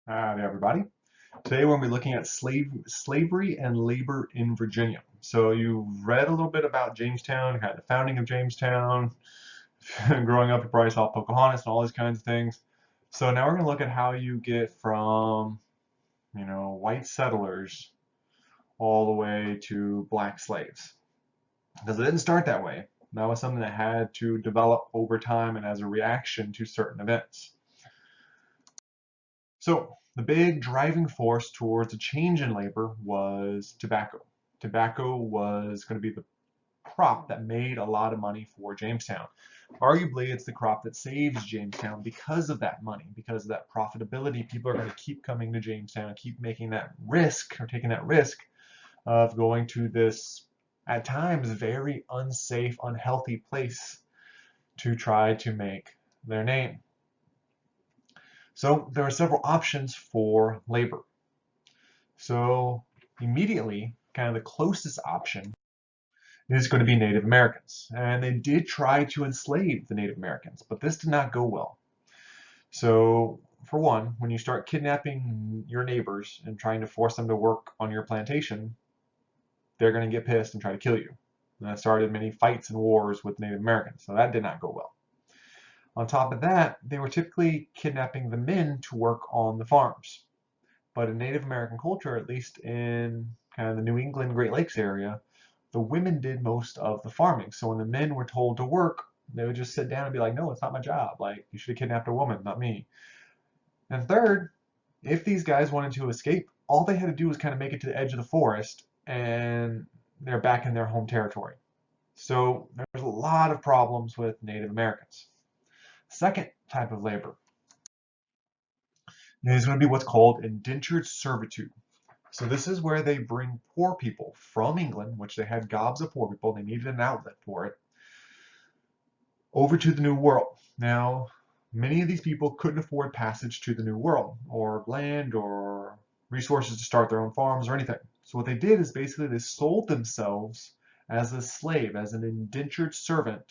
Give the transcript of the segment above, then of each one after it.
Hi there, everybody. Today we're going to be looking at slavery and labor in Virginia. So you read a little bit about Jamestown, kind of the founding of Jamestown, growing up, you probably saw Pocahontas and all these kinds of things. So now we're going to look at how you get from, white settlers all the way to black slaves. Because it didn't start that way. That was something that had to develop over time and as a reaction to certain events. So the big driving force towards a change in labor was tobacco. Tobacco was going to be the crop that made a lot of money for Jamestown. Arguably, it's the crop that saves Jamestown because of that money, because of that profitability. People are going to keep coming to Jamestown, keep making that risk or taking that risk of going to this, at times, very unsafe, unhealthy place to try to make their name. So there are several options for labor. So immediately, kind of the closest option is going to be Native Americans. And they did try to enslave the Native Americans, but this did not go well. So for one, when you start kidnapping your neighbors and trying to force them to work on your plantation, they're going to get pissed and try to kill you. And that started many fights and wars with Native Americans, so that did not go well. On top of that, they were typically kidnapping the men to work on the farms. But in Native American culture, at least in kind of the New England Great Lakes area, the women did most of the farming. So when the men were told to work, they would just sit down and be like, no, it's not my job. Like, you should have kidnapped a woman, not me. And third, if these guys wanted to escape, all they had to do was kind of make it to the edge of the forest and they're back in their home territory. So there's a lot of problems with Native Americans. Second type of labor is going to be what's called indentured servitude. So this is where they bring poor people from England, which they had gobs of poor people, they needed an outlet for it, over to the New World. Now, many of these people couldn't afford passage to the New World, or land, or resources to start their own farms, or anything. So what they did is basically they sold themselves as a slave, as an indentured servant,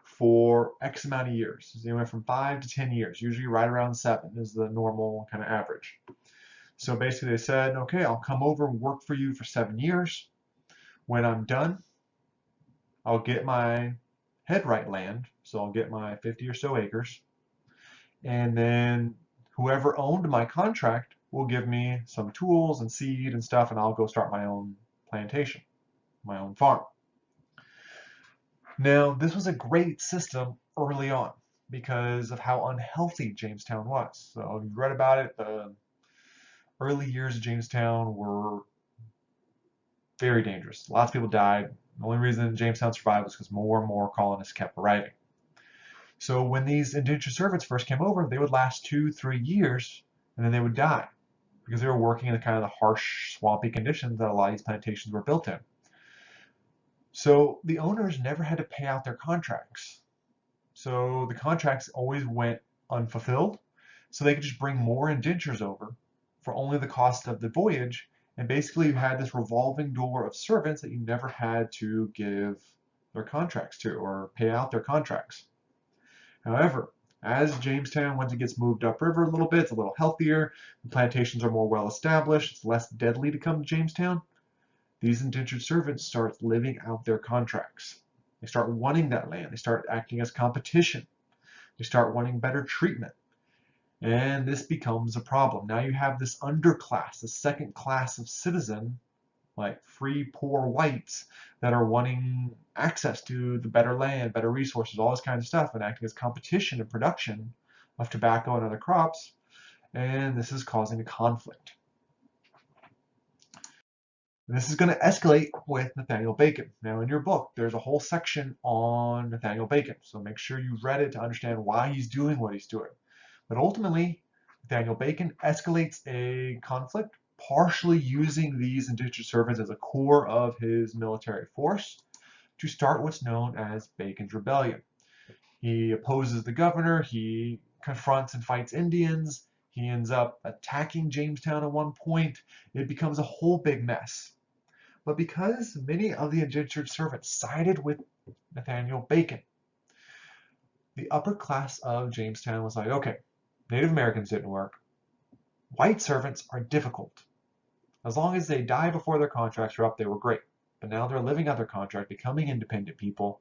for X amount of years. So they went from 5 to 10 years, usually right around 7 is the normal kind of average. So basically they said, okay, I'll come over and work for you for 7 years. When I'm done, I'll get my headright land, so I'll get my 50 or so acres, and then whoever owned my contract will give me some tools and seed and stuff, and I'll go start my own plantation, my own farm. Now, this was a great system early on because of how unhealthy Jamestown was. So you've read about it. The early years of Jamestown were very dangerous. Lots of people died. The only reason Jamestown survived was because more and more colonists kept arriving. So when these indentured servants first came over, they would last 2, 3 years, and then they would die because they were working in the kind of the harsh, swampy conditions that a lot of these plantations were built in. So the owners never had to pay out their contracts. So the contracts always went unfulfilled. So they could just bring more indentures over for only the cost of the voyage. And basically you had this revolving door of servants that you never had to give their contracts to or pay out their contracts. However, as Jamestown, once it gets moved upriver a little bit, it's a little healthier, the plantations are more well established, it's less deadly to come to Jamestown, these indentured servants start living out their contracts. They start wanting that land. They start acting as competition. They start wanting better treatment. And this becomes a problem. Now you have this underclass, the second class of citizen, like free, poor whites that are wanting access to the better land, better resources, all this kind of stuff, and acting as competition in production of tobacco and other crops. And this is causing a conflict. This is going to escalate with Nathaniel Bacon. Now, in your book, there's a whole section on Nathaniel Bacon, so make sure you read it to understand why he's doing what he's doing. But ultimately, Nathaniel Bacon escalates a conflict, partially using these indentured servants as a core of his military force to start what's known as Bacon's Rebellion. He opposes the governor, he confronts and fights Indians, he ends up attacking Jamestown at one point. It becomes a whole big mess. But because many of the indentured servants sided with Nathaniel Bacon, the upper class of Jamestown was like, okay, Native Americans didn't work. White servants are difficult. As long as they die before their contracts are up, they were great. But now they're living out their contract, becoming independent people.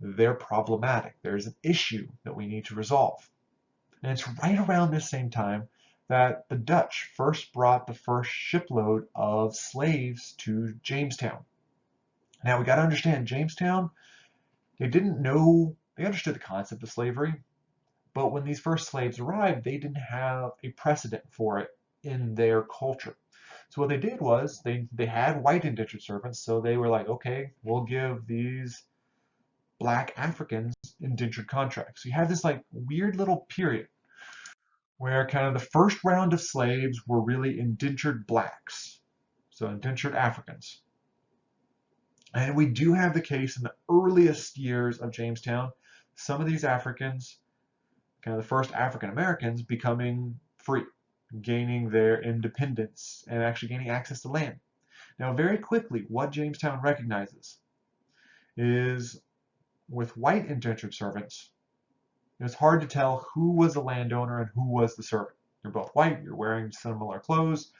They're problematic. There's an issue that we need to resolve. And it's right around this same time that the Dutch first brought the first shipload of slaves to Jamestown. Now we got to understand, Jamestown, they didn't know, they understood the concept of slavery, but when these first slaves arrived, they didn't have a precedent for it in their culture. So what they did was they had white indentured servants, so they were like, okay, we'll give these black Africans indentured contracts. So you have this like weird little period where kind of the first round of slaves were really indentured blacks, so indentured Africans. And we do have the case in the earliest years of Jamestown, some of these Africans, kind of the first African Americans, becoming free, gaining their independence and actually gaining access to land. Now, very quickly, what Jamestown recognizes is with white indentured servants, it's hard to tell who was the landowner and who was the servant. You're both white, you're wearing similar clothes.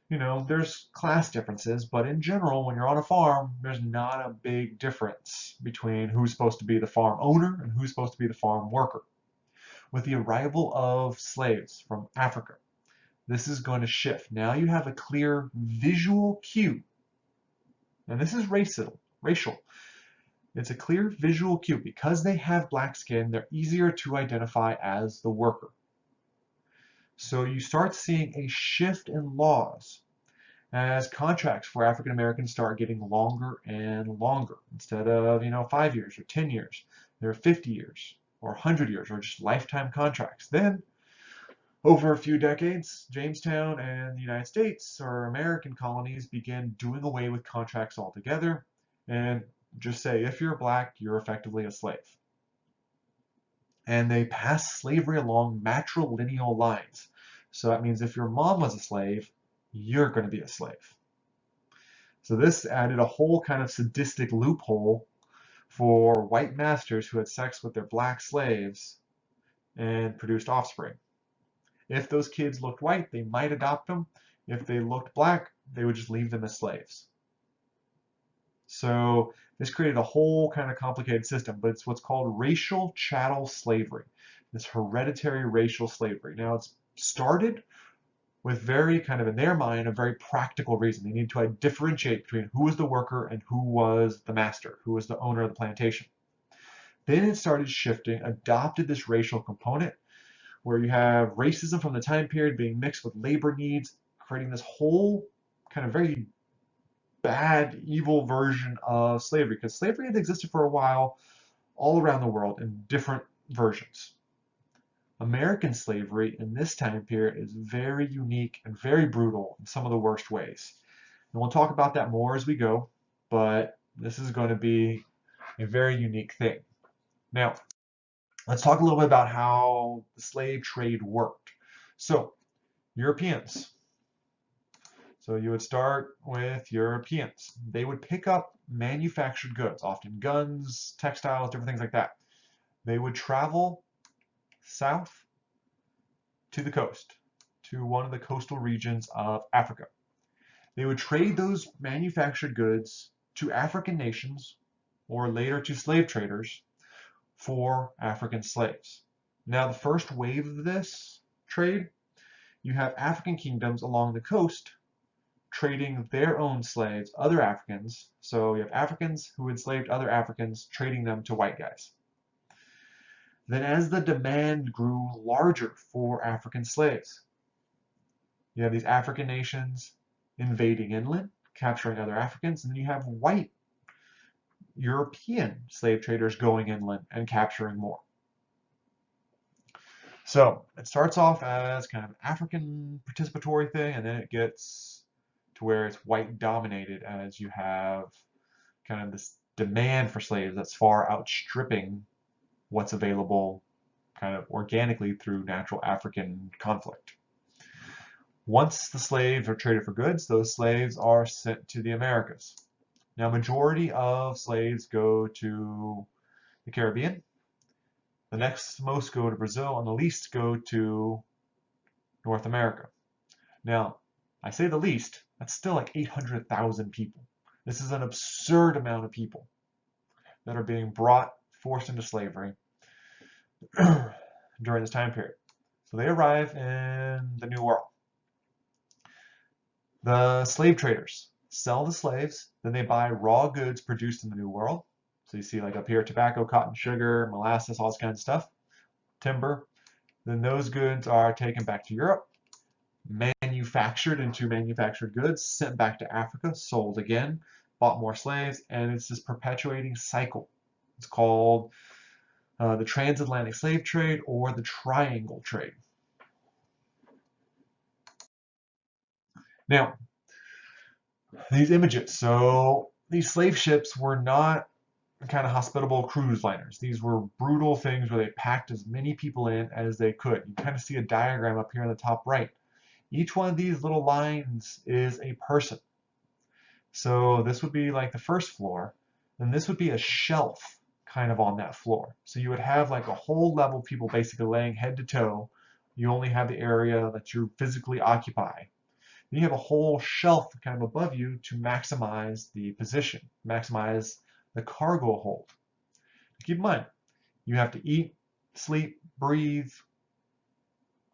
You know, there's class differences, but in general, when you're on a farm, there's not a big difference between who's supposed to be the farm owner and who's supposed to be the farm worker. With the arrival of slaves from Africa, this is going to shift. Now you have a clear visual cue, and this is racial. It's a clear visual cue. Because they have black skin, they're easier to identify as the worker. So you start seeing a shift in laws as contracts for African Americans start getting longer and longer. Instead of, 5 years or 10 years, they're 50 years or 100 years or just lifetime contracts. Then, over a few decades, Jamestown and the United States or American colonies began doing away with contracts altogether and just say, if you're black, you're effectively a slave. And they passed slavery along matrilineal lines. So that means if your mom was a slave, you're going to be a slave. So this added a whole kind of sadistic loophole for white masters who had sex with their black slaves and produced offspring. If those kids looked white, they might adopt them. If they looked black, they would just leave them as slaves. So this created a whole kind of complicated system, but it's what's called racial chattel slavery, this hereditary racial slavery. Now it's started with very kind of in their mind, a very practical reason. They needed to differentiate between who was the worker and who was the master, who was the owner of the plantation. Then it started shifting, adopted this racial component where you have racism from the time period being mixed with labor needs, creating this whole kind of very bad, evil version of slavery, because slavery had existed for a while all around the world in different versions. American slavery in this time period is very unique and very brutal in some of the worst ways. And we'll talk about that more as we go, but this is going to be a very unique thing. Now, let's talk a little bit about how the slave trade worked. So, Europeans. So you would start with Europeans. They would pick up manufactured goods, often guns, textiles, different things like that. They would travel south to the coast, to one of the coastal regions of Africa. They would trade those manufactured goods to African nations or later to slave traders for African slaves. Now, the first wave of this trade, you have African kingdoms along the coast trading their own slaves, other Africans. So you have Africans who enslaved other Africans, trading them to white guys. Then as the demand grew larger for African slaves, you have these African nations invading inland, capturing other Africans, and then you have white European slave traders going inland and capturing more. So it starts off as kind of an African participatory thing, and then it gets to where it's white dominated as you have kind of this demand for slaves that's far outstripping what's available kind of organically through natural African conflict. Once the slaves are traded for goods, those slaves are sent to the Americas. Now, majority of slaves go to the Caribbean. The next most go to Brazil, and the least go to North America. Now, I say the least, that's still like 800,000 people. This is an absurd amount of people that are being forced into slavery during this time period. So they arrive in the New World. The slave traders sell the slaves, then they buy raw goods produced in the New World. So you see like up here, tobacco, cotton, sugar, molasses, all this kind of stuff, timber. Then those goods are taken back to Europe, manufactured into manufactured goods, sent back to Africa, sold again, bought more slaves, and it's this perpetuating cycle. It's called the transatlantic slave trade or the triangle trade. Now, these images. So these slave ships were not kind of hospitable cruise liners. These were brutal things where they packed as many people in as they could. You kind of see a diagram up here in the top right. Each one of these little lines is a person. So this would be like the first floor, and this would be a shelf kind of on that floor. So you would have like a whole level of people basically laying head to toe. You only have the area that you physically occupy. Then you have a whole shelf kind of above you to maximize the position, maximize the cargo hold. Keep in mind, you have to eat, sleep, breathe,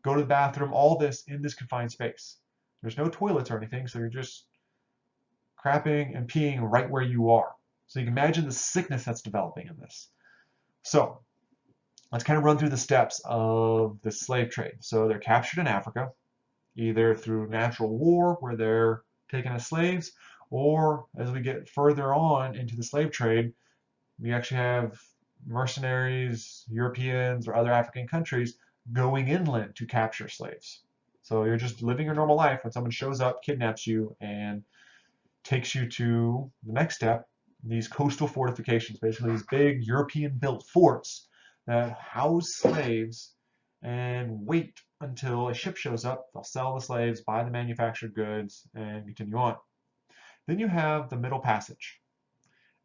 go to the bathroom, all this in this confined space. There's no toilets or anything, so you're just crapping and peeing right where you are. So you can imagine the sickness that's developing in this. So let's kind of run through the steps of the slave trade. So they're captured in Africa, either through natural war where they're taken as slaves, or as we get further on into the slave trade, we actually have mercenaries, Europeans, or other African countries going inland to capture slaves. So you're just living your normal life when someone shows up, kidnaps you, and takes you to the next step, these coastal fortifications, basically these big European-built forts that house slaves and wait until a ship shows up. They'll sell the slaves, buy the manufactured goods, and continue on. Then you have the Middle Passage.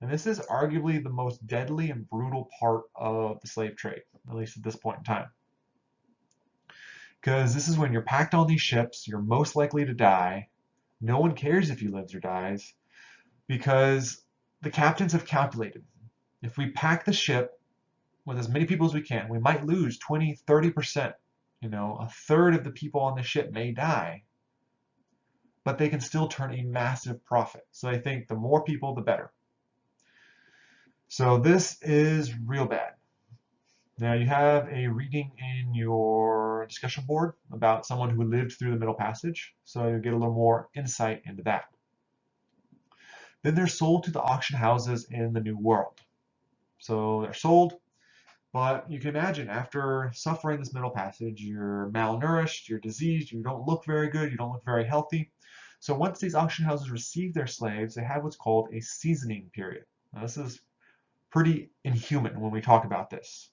And this is arguably the most deadly and brutal part of the slave trade, at least at this point in time. Because this is when you're packed on these ships, you're most likely to die. No one cares if you lives or dies, because the captains have calculated, if we pack the ship with as many people as we can, we might lose 20, 30%. A third of the people on the ship may die, but they can still turn a massive profit. So they think the more people, the better. So this is real bad. Now you have a reading in your discussion board about someone who lived through the Middle Passage, so you get a little more insight into that. Then they're sold to the auction houses in the New World. So they're sold, but you can imagine after suffering this Middle Passage, you're malnourished, you're diseased, you don't look very good, you don't look very healthy. So once these auction houses receive their slaves, they have what's called a seasoning period. Now this is pretty inhuman when we talk about this,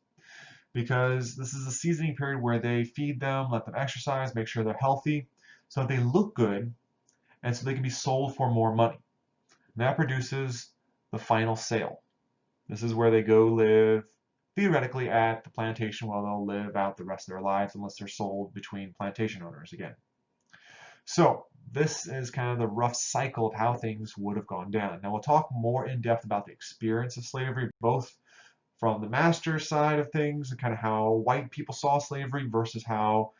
because this is a seasoning period where they feed them, let them exercise, make sure they're healthy, so that they look good, and so they can be sold for more money. And that produces the final sale. This is where they go live, theoretically, at the plantation while they'll live out the rest of their lives, unless they're sold between plantation owners again. So this is kind of the rough cycle of how things would have gone down. Now we'll talk more in depth about the experience of slavery, both from the master side of things and kind of how white people saw slavery versus how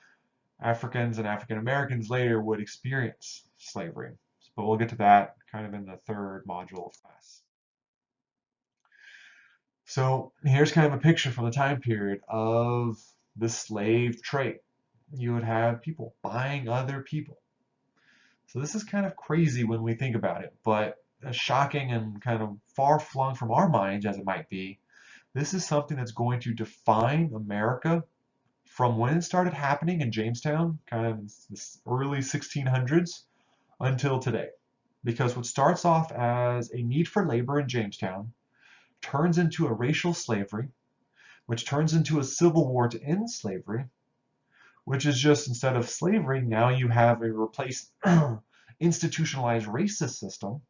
Africans and African Americans later would experience slavery. But we'll get to that kind of in the third module of class. So here's kind of a picture from the time period of the slave trade. You would have people buying other people. So this is kind of crazy when we think about it, but as shocking and kind of far flung from our minds as it might be, this is something that's going to define America from when it started happening in Jamestown, kind of the early 1600s, until today. Because what starts off as a need for labor in Jamestown turns into a racial slavery, which turns into a civil war to end slavery, which is just, instead of slavery, now you have a replaced institutionalized racist system,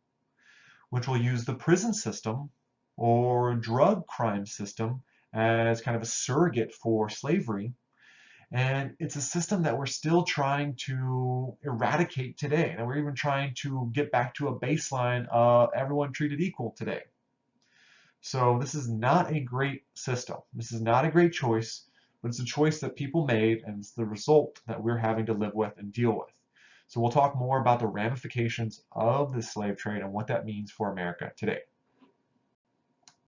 which will use the prison system or drug crime system as kind of a surrogate for slavery. And it's a system that we're still trying to eradicate today. And we're even trying to get back to a baseline of everyone treated equal today. So this is not a great system. This is not a great choice, but it's a choice that people made, and it's the result that we're having to live with and deal with. So we'll talk more about the ramifications of the slave trade and what that means for America today.